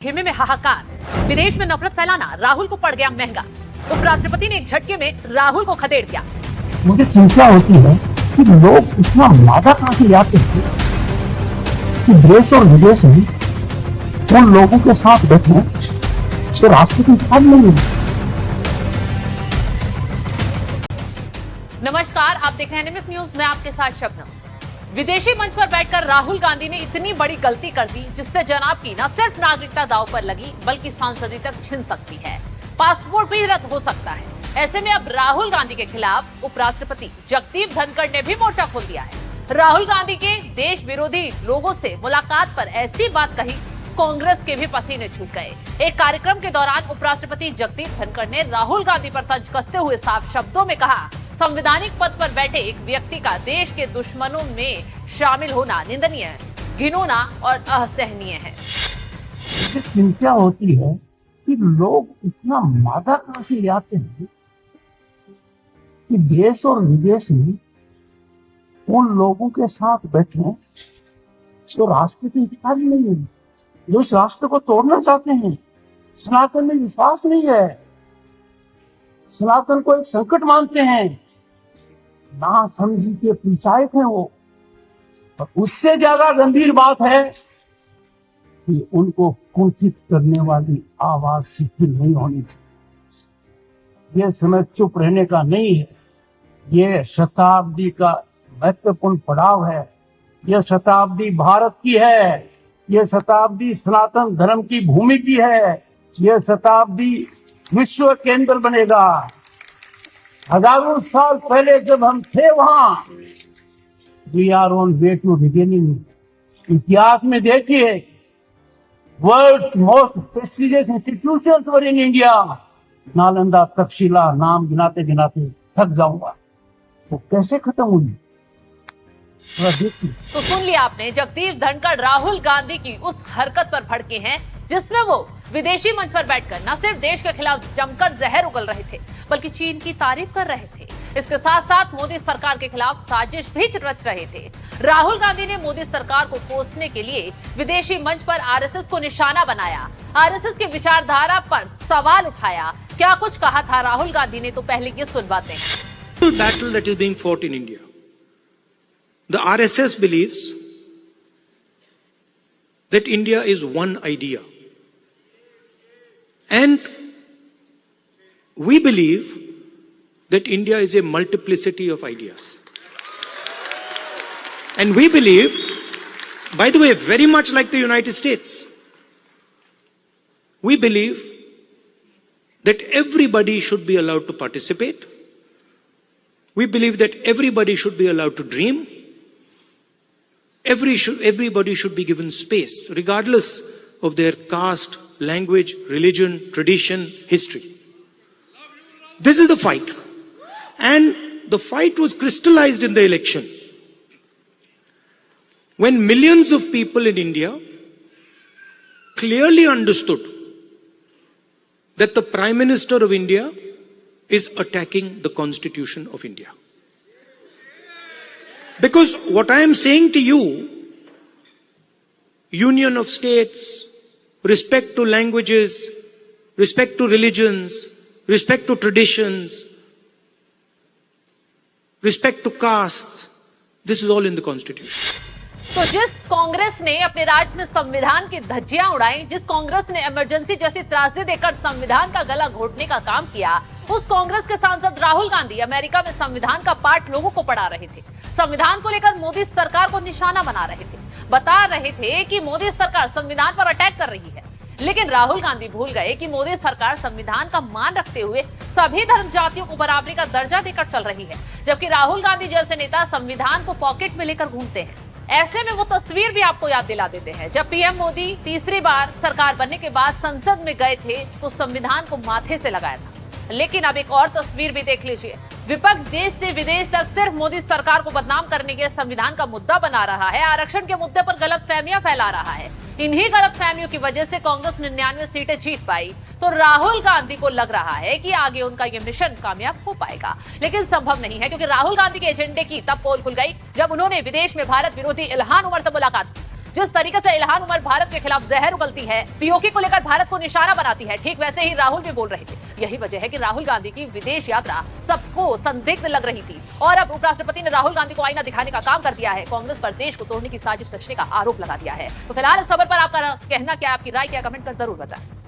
खेमे में हाहाकार, विदेश में नफरत फैलाना राहुल को पड़ गया महंगा। उपराष्ट्रपति ने एक झटके में राहुल को खदेड़ दिया। मुझे चिंता होती है कि लोग इतना मादा कहां से लाते हैं कि देश और विदेश में उन लोगों के साथ बैठे तो राष्ट्रपति पद नहीं है। नमस्कार, आप देख रहे हैं NMF न्यूज, मैं आपके साथ शबनम। विदेशी मंच पर बैठकर राहुल गांधी ने इतनी बड़ी गलती कर दी जिससे जनाब की न सिर्फ नागरिकता दांव पर लगी बल्कि सांसदी तक छिन सकती है, पासपोर्ट भी रद्द हो सकता है। ऐसे में अब राहुल गांधी के खिलाफ उपराष्ट्रपति जगदीप धनखड़ ने भी मोर्चा खोल दिया है। राहुल गांधी के देश विरोधी लोगों से मुलाकात पर ऐसी बात कही, कांग्रेस के भी पसीने छूट गए। एक कार्यक्रम के दौरान उपराष्ट्रपति जगदीप धनखड़ ने राहुल गांधी पर तंज कसते हुए साफ शब्दों में कहा, संवैधानिक पद पर बैठे एक व्यक्ति का देश के दुश्मनों में शामिल होना निंदनीय, घिनौना और असहनीय है। मुझे चिंता होती है कि लोग इतना मादा कहां से लाते हैं कि देश और विदेश में उन लोगों के साथ बैठे तो राष्ट्रपति पद नहीं है, जो इस राष्ट्र को तोड़ना चाहते हैं। सनातन में विश्वास नहीं है, सनातन को एक संकट मानते हैं, ना समझी के परिचायक हैं वो। और उससे ज्यादा गंभीर बात है कि उनको कुंठित करने वाली आवाज शिथिल नहीं होनी चाहिए। यह समय चुप रहने का नहीं है, यह शताब्दी का महत्वपूर्ण पड़ाव है। यह शताब्दी भारत की है, यह शताब्दी सनातन धर्म की भूमि की है, यह शताब्दी विश्व केंद्र बनेगा। हजारों साल पहले जब हम थे वहां, we are on way to beginning. इतिहास में देखिए, world's most prestigious institutions were in India. Nalanda, Takshashila, नाम गिनाते गिनाते थक जाऊंगा। वो कैसे खत्म हुई? तो सुन लिया आपने, जगदीप धनखड़ राहुल गांधी की उस हरकत पर भड़के हैं जिसमें वो विदेशी मंच पर बैठकर न सिर्फ देश के खिलाफ जमकर जहर उगल रहे थे बल्कि चीन की तारीफ कर रहे थे। इसके साथ साथ मोदी सरकार के खिलाफ साजिश भी रच रहे थे। राहुल गांधी ने मोदी सरकार को कोसने के लिए विदेशी मंच पर आरएसएस को निशाना बनाया, आरएसएस की विचारधारा पर सवाल उठाया। क्या कुछ कहा था राहुल गांधी ने, तो पहले ये सुनवाते हैं। Battle that is being fought in India. The RSS believes that India is one idea. And we believe that India is a multiplicity of ideas. And we believe, by the way, very much like the United States, we believe that everybody should be allowed to participate. We believe that everybody should be allowed to dream. Everybody should be given space, regardless of their caste, language, religion, tradition, history. This is the fight. And the fight was crystallized in the election, when millions of people in India clearly understood that the Prime Minister of India is attacking the Constitution of India. Because what I am saying to you, union of states, respect to languages, respect to religions, respect to traditions, respect to castes, this is all in the Constitution. तो जिस कांग्रेस ने अपने राज्य में संविधान की धज्जियां उड़ाई, जिस कांग्रेस ने इमरजेंसी जैसी त्रासदी देकर संविधान का गला घोटने का काम किया, उस कांग्रेस के सांसद राहुल गांधी अमेरिका में संविधान का पाठ लोगों को पढ़ा रहे थे। संविधान को लेकर मोदी सरकार को निशाना बना रहे थे, बता रहे थे कि मोदी सरकार संविधान पर अटैक कर रही है। लेकिन राहुल गांधी भूल गए कि मोदी सरकार संविधान का मान रखते हुए सभी धर्म जातियों को बराबरी का दर्जा देकर चल रही है, जबकि राहुल गांधी जैसे नेता संविधान को पॉकेट में लेकर घूमते हैं। ऐसे में वो तस्वीर भी आपको याद दिला देते हैं जब पीएम मोदी तीसरी बार सरकार बनने के बाद संसद में गए थे तो संविधान को माथे से लगाया था। लेकिन अब एक और तस्वीर भी देख लीजिए, विपक्ष देश से विदेश तक सिर्फ मोदी सरकार को बदनाम करने के संविधान का मुद्दा बना रहा है, आरक्षण के मुद्दे पर गलतफहमियां फैला रहा है। इन्हीं गलतफहमियों की वजह से कांग्रेस 99 सीटें जीत पाई, तो राहुल गांधी को लग रहा है कि आगे उनका ये मिशन कामयाब हो पाएगा, लेकिन संभव नहीं है क्योंकि राहुल गांधी के एजेंडे की तब पोल खुल गई जब उन्होंने विदेश में भारत विरोधी इल्हान उमर से मुलाकात की। जिस तरीके से इल्हान उमर भारत के खिलाफ जहर उगलती है, पीओके को लेकर भारत को निशाना बनाती है, ठीक वैसे ही राहुल भी बोल रहे थे। यही वजह है कि राहुल गांधी की विदेश यात्रा सबको संदिग्ध लग रही थी और अब उपराष्ट्रपति ने राहुल गांधी को आईना दिखाने का काम कर दिया है। कांग्रेस पर देश को तोड़ने की साजिश रचने का आरोप लगा दिया है। तो फिलहाल इस खबर पर आपका कहना क्या, आपकी राय क्या, कमेंट कर जरूर बताएं।